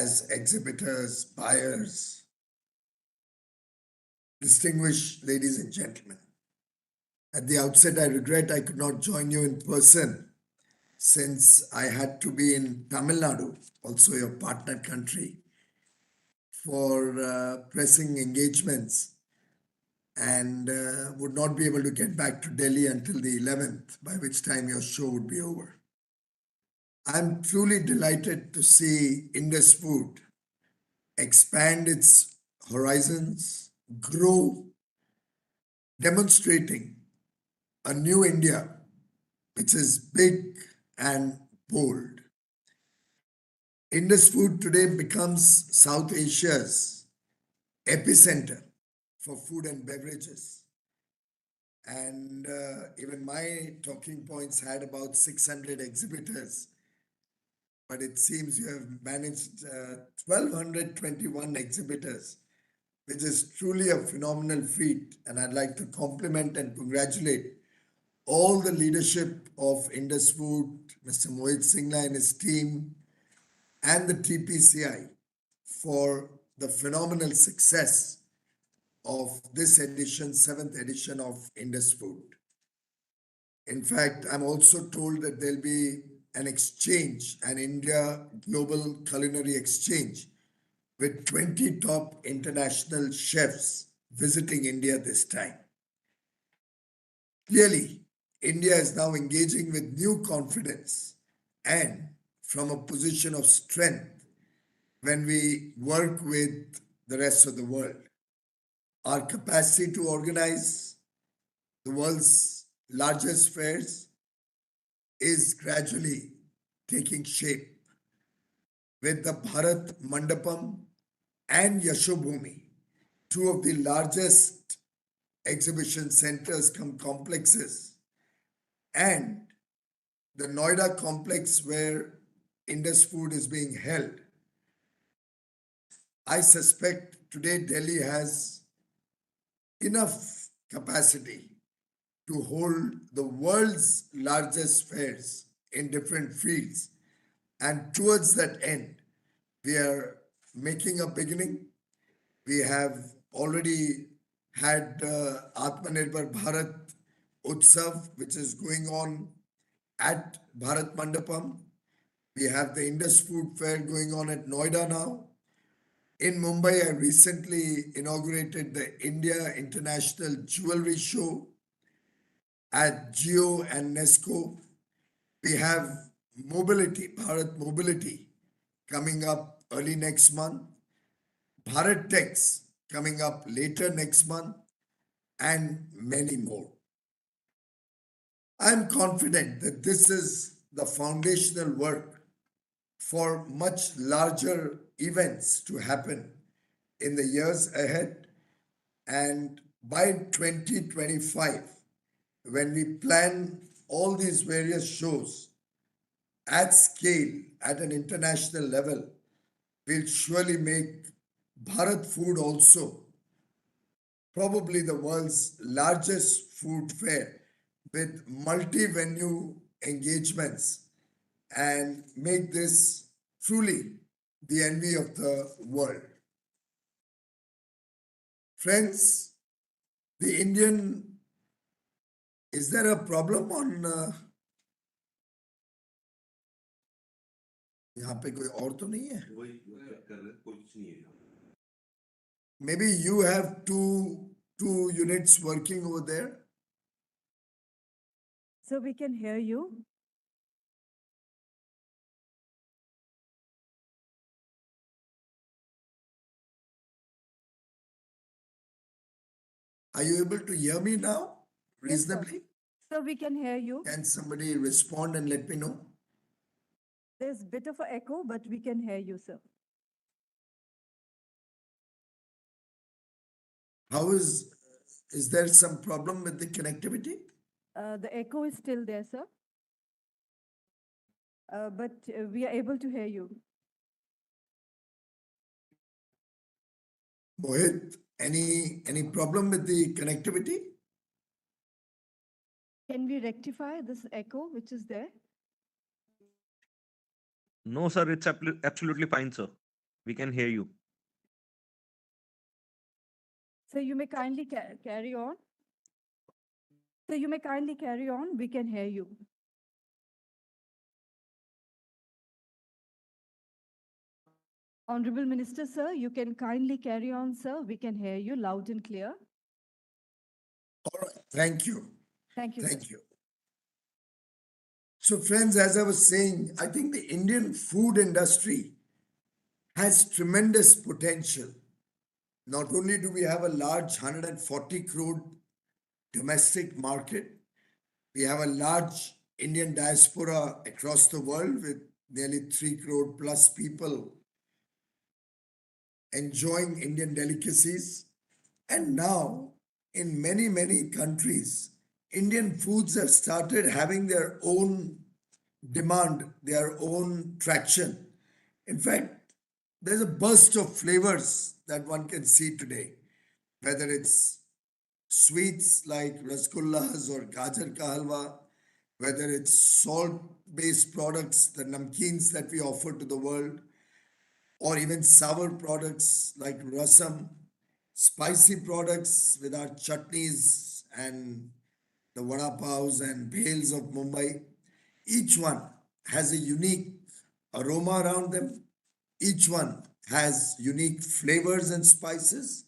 as exhibitors, buyers, distinguished ladies and gentlemen. At the outset, I regret I could not join you in person since I had to be in Tamil Nadu, also your partner country, for pressing engagements and would not be able to get back to Delhi until the 11th, by which time your show would be over. I'm truly delighted to see Indus Food expand its horizons, grow, demonstrating a new India which is big and bold. Indus Food today becomes South Asia's epicenter for food and beverages. And even my talking points had about 600 exhibitors, but it seems you have managed 1,221 exhibitors, which is truly a phenomenal feat. And I'd like to compliment and congratulate all the leadership of Indus Food, Mr. Mohit Singla and his team, and the TPCI for the phenomenal success of this edition, 7th edition of Indus Food. In fact, I'm also told that there'll be an exchange, an India Global Culinary Exchange, with 20 top international chefs visiting India this time. Clearly, India is now engaging with new confidence and from a position of strength when we work with the rest of the world. Our capacity to organize the world's largest fairs is gradually taking shape with the Bharat Mandapam and Yashobhumi, two of the largest exhibition centers come complexes, and the Noida complex where Indus Food is being held. I suspect today Delhi has enough capacity to hold the world's largest fairs in different fields. And towards that end, we are making a beginning. We have already had Atmanirbhar Bharat Utsav, which is going on at Bharat Mandapam. We have the Indus Food Fair going on at Noida now. In Mumbai, I recently inaugurated the India International Jewelry Show at Geo and Nesco. We have Mobility, Bharat Mobility, coming up early next month. Bharat Techs coming up later next month, and many more. I'm confident that this is the foundational work for much larger events to happen in the years ahead. And by 2025, when we plan all these various shows at scale, at an international level, we'll surely make Bharat Food also probably the world's largest food fair with multi-venue engagements and make this truly the envy of the world. Friends, the Indian, is there a problem on यहाँ पे कोई और तो नहीं है? Maybe you have two units working over there. So we can hear you. Are you able to hear me now Yes, sir. reasonably? So we can hear you. Can somebody respond and let me know? There's a bit of an echo, but we can hear you, sir. How is there some problem with the connectivity? The echo is still there, sir. But we are able to hear you. Mohit, any problem with the connectivity? Can we rectify this echo which is there? No, sir, it's absolutely fine, sir. We can hear you. So you may kindly carry on. So you may kindly carry on. We can hear you. Honorable Minister, sir, you can kindly carry on, sir. We can hear you loud and clear. All right. Thank you. Thank you, sir. Thank you. So, friends, as I was saying, I think the Indian food industry has tremendous potential. Not only do we have a large 140 crore domestic market, we have a large Indian diaspora across the world with nearly 3 crore plus people enjoying Indian delicacies. And now, in many, many countries, Indian foods have started having their own demand, their own traction. In fact, there's a burst of flavors that one can see today, whether it's sweets like rasgullas or gajar ka halwa, whether it's salt-based products, the namkeens that we offer to the world, or even sour products like rasam, spicy products with our chutneys and the vada paos and bhels of Mumbai. Each one has a unique aroma around them. Each one has unique flavors and spices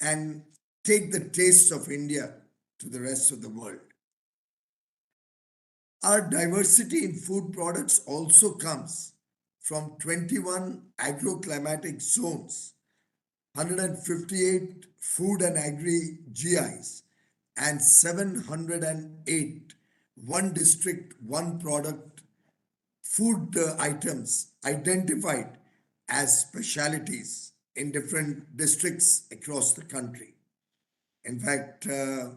and take the taste of India to the rest of the world. Our diversity in food products also comes from 21 agroclimatic zones, 158 food and agri GIs, and 708 one district, one product food items identified as specialities in different districts across the country. In fact, the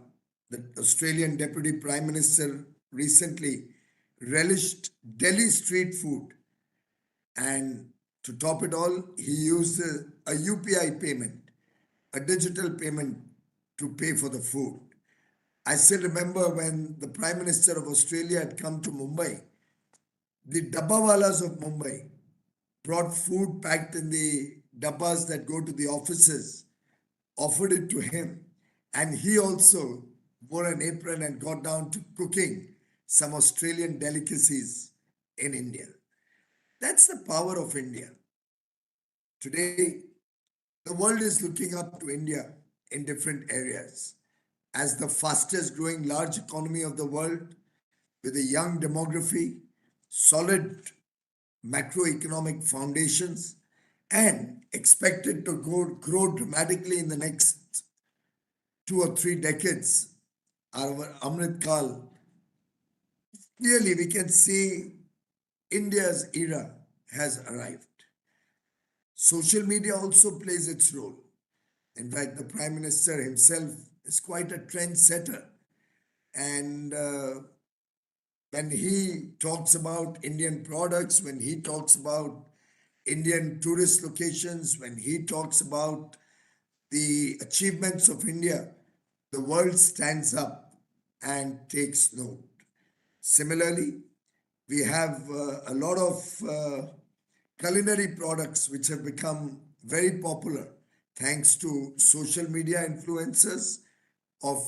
Australian Deputy Prime Minister recently relished Delhi street food, and to top it all, he used a UPI payment, a digital payment to pay for the food. I still remember when the Prime Minister of Australia had come to Mumbai, the dabbawalas of Mumbai brought food packed in the dabbas that go to the offices, offered it to him, and he also wore an apron and got down to cooking some Australian delicacies in India. That's the power of India. Today, the world is looking up to India in different areas as the fastest growing large economy of the world with a young demography, solid macroeconomic foundations, and expected to grow dramatically in the next 2 or 3 decades. Our Amrit Kal, clearly we can see India's era has arrived. Social media also plays its role. In fact, the Prime Minister himself is quite a trendsetter. And when he talks about Indian products, when he talks about Indian tourist locations, when he talks about the achievements of India, the world stands up and takes note. Similarly, we have a lot of culinary products which have become very popular thanks to social media influencers of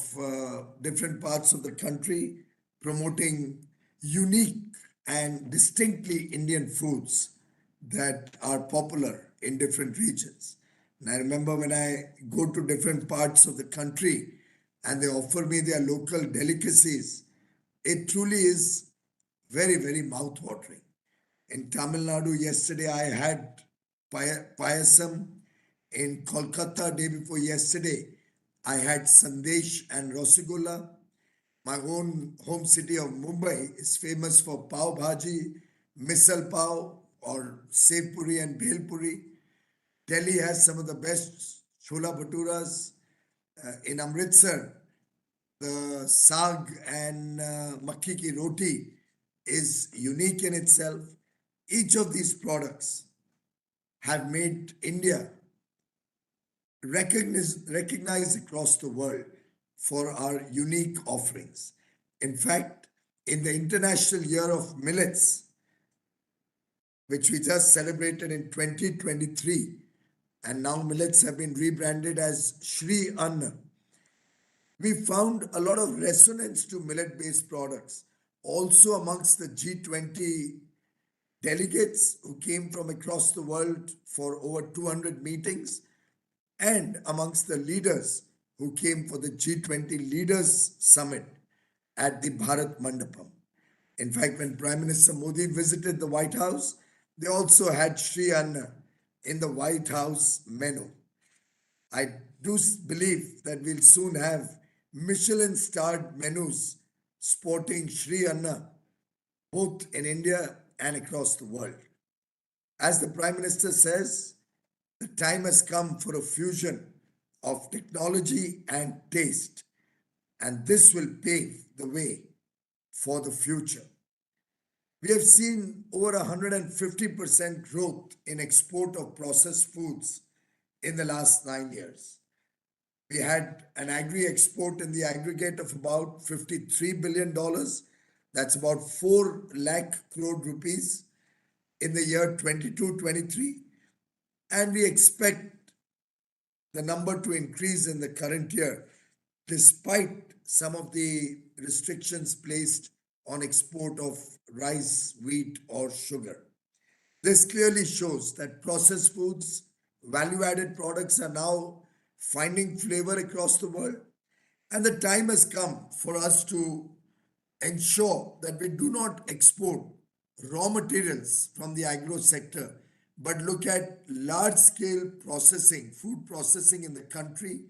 different parts of the country promoting unique and distinctly Indian foods that are popular in different regions. And I remember when I go to different parts of the country and they offer me their local delicacies, it truly is very, very mouth-watering. In Tamil Nadu yesterday, I had payasam. In Kolkata, day before yesterday, I had sandesh and rasgulla. My own home city of Mumbai is famous for pav bhaji, misal pav, or sev puri and bhel puri. Delhi has some of the best chola bhaturas. In Amritsar, the saag and makki ki roti is unique in itself. Each of these products have made India recognized across the world for our unique offerings. In fact, in the International Year of Millets, which we just celebrated in 2023, and now millets have been rebranded as Shri Anna. We found a lot of resonance to millet based products, also amongst the G20 delegates who came from across the world for over 200 meetings, and amongst the leaders who came for the G20 Leaders Summit at the Bharat Mandapam. In fact, when Prime Minister Modi visited the White House, they also had Sri Anna in the White House menu. I do believe that we'll soon have Michelin starred menus sporting Sri Anna both in India and across the world. As the Prime Minister says, the time has come for a fusion of technology and taste, and this will pave the way for the future. We have seen over 150% growth in export of processed foods in the last 9 years. We had an agri export in the aggregate of about $53 billion. That's about 4 lakh crore rupees in the year 22-23. And we expect the number to increase in the current year, despite some of the restrictions placed on export of rice, wheat, or sugar. This clearly shows that processed foods, value added products are now finding flavor across the world. And the time has come for us to ensure that we do not export raw materials from the agro sector, but look at large scale processing, food processing in the country,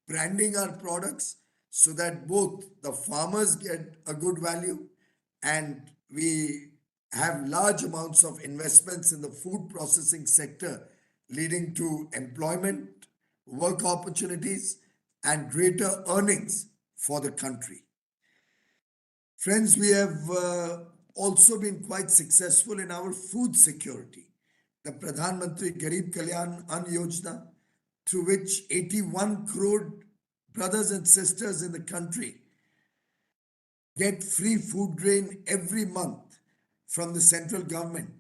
branding our products so that both the farmers get a good value and we have large amounts of investments in the food processing sector, leading to employment, work opportunities, and greater earnings for the country. Friends, we have also been quite successful in our food security. The Pradhan Mantri Garib Kalyan Ann Yojana, through which 81 crore brothers and sisters in the country get free food grain every month from the central government,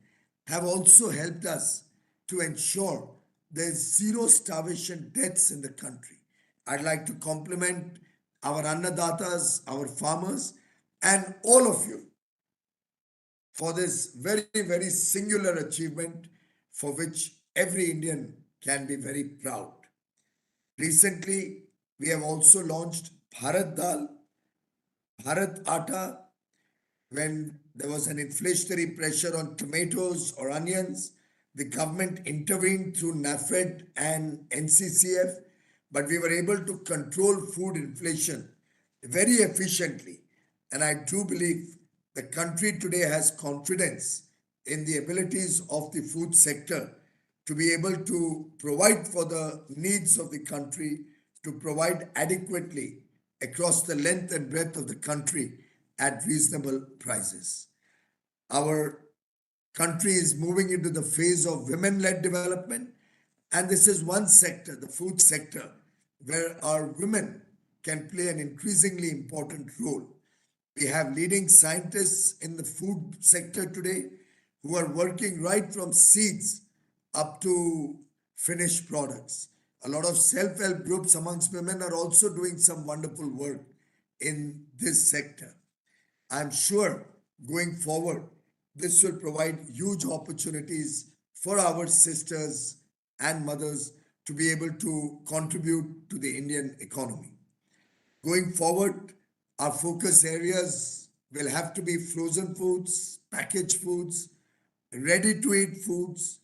have also helped us to ensure there's zero starvation deaths in the country. I'd like to compliment our Annadatas, our farmers, and all of you for this very, very singular achievement for which every Indian can be very proud. Recently, we have also launched Bharat Dal, Bharat Atta, when there was an inflationary pressure on tomatoes or onions. The government intervened through NAFED and NCCF, but we were able to control food inflation very efficiently. And I do believe the country today has confidence in the abilities of the food sector to be able to provide for the needs of the country, to provide adequately across the length and breadth of the country at reasonable prices. Our country is moving into the phase of women-led development, and this is one sector, the food sector, where our women can play an increasingly important role. We have leading scientists in the food sector today who are working right from seeds up to finished products. A lot of self-help groups amongst women are also doing some wonderful work in this sector. I'm sure going forward, this will provide huge opportunities for our sisters and mothers to be able to contribute to the Indian economy. Going forward, our focus areas will have to be frozen foods, packaged foods, ready to eat foods,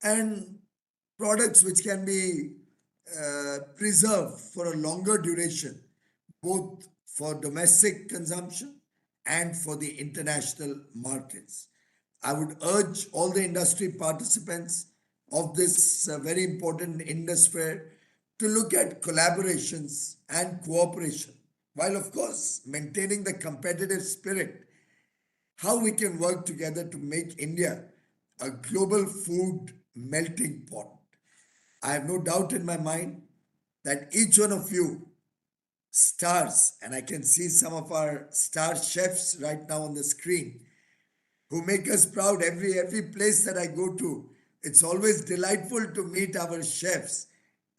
and products which can be preserved for a longer duration, both for domestic consumption and for the international markets. I would urge all the industry participants of this very important Indus Fair to look at collaborations and cooperation, while of course maintaining the competitive spirit, how we can work together to make India a global food melting pot. I have no doubt in my mind that each one of you stars, and I can see some of our star chefs right now on the screen, who make us proud every place that I go to. It's always delightful to meet our chefs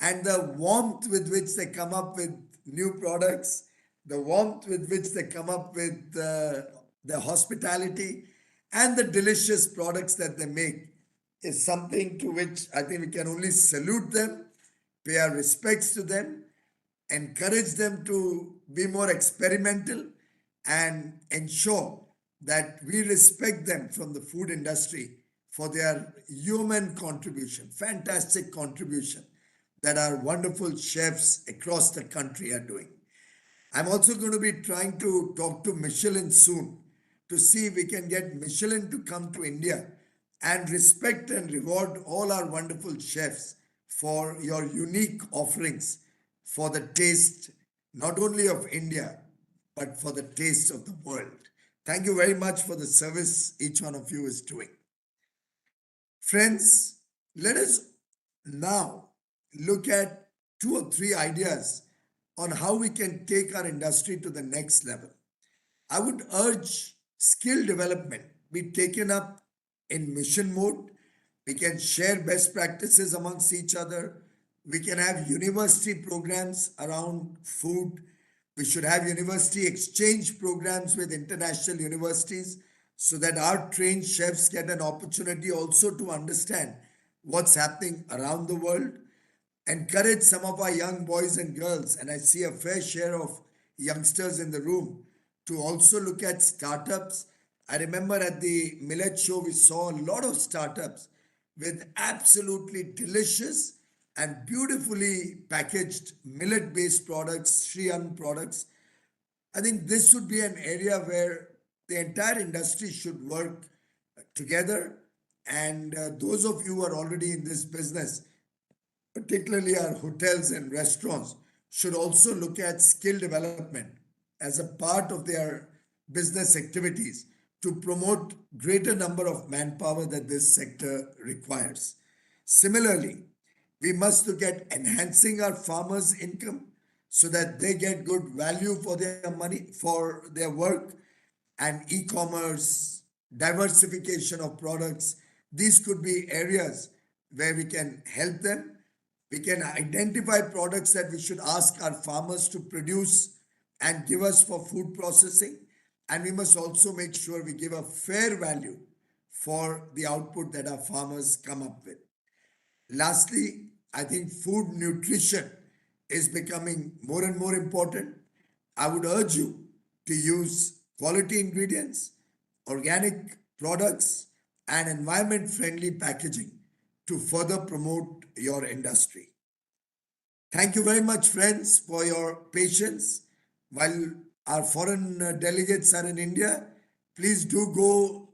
and the warmth with which they come up with new products, the warmth with which they come up with the hospitality and the delicious products that they make is something to which I think we can only salute them, pay our respects to them, encourage them to be more experimental and ensure that we respect them from the food industry for their human contribution, fantastic contribution that our wonderful chefs across the country are doing. I'm also going to be trying to talk to Michelin soon to see if we can get Michelin to come to India and respect and reward all our wonderful chefs for your unique offerings for the taste not only of India but for the taste of the world. Thank you very much for the service each one of you is doing. Friends, let us now look at two or three ideas on how we can take our industry to the next level. I would urge skill development be taken up in mission mode. We can share best practices amongst each other. We can have university programs around food. We should have university exchange programs with international universities so that our trained chefs get an opportunity also to understand what's happening around the world. Encourage some of our young boys and girls, and I see a fair share of youngsters in the room, to also look at startups. I remember at the Millet Show, we saw a lot of startups with absolutely delicious and beautifully packaged millet based products, Shriyan products. I think this would be an area where the entire industry should work together. And those of you who are already in this business, particularly our hotels and restaurants, should also look at skill development as a part of their business activities to promote greater number of manpower that this sector requires. Similarly, we must look at enhancing our farmers' income so that they get good value for their money, for their work, and e-commerce, diversification of products. These could be areas where we can help them. We can identify products that we should ask our farmers to produce and give us for food processing. And we must also make sure we give a fair value for the output that our farmers come up with. Lastly, I think food nutrition is becoming more and more important. I would urge you to use quality ingredients, organic products, and environment friendly packaging to further promote your industry. Thank you very much, friends, for your patience. While our foreign delegates are in India, please do go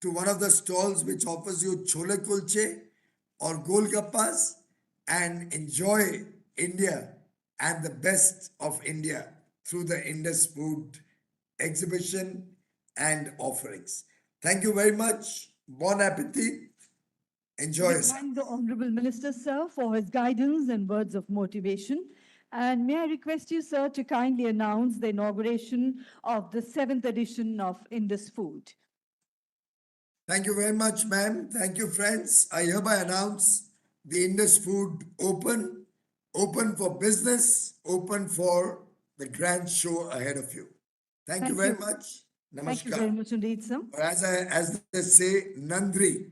to one of the stalls which offers you chole kulche or golgappas and enjoy India and the best of India through the Indus Food exhibition and offerings. Thank you very much. Bon appetit. Enjoy We yourself. thank the Honorable Minister, sir, for his guidance and words of motivation. And may I request you, sir, to kindly announce the inauguration of the 7th edition of Indus Food. Thank you very much, ma'am. Thank you, friends. I hereby announce the Indus Food open for business, open for the grand show ahead of you. Thank you Thank very you. much. Thank you very Namaskar. much indeed, sir. Or as they say, Nandri.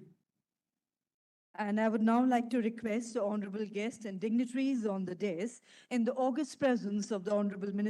And I would now like to request the honorable guests and dignitaries on the dais in the august presence of the Honorable Minister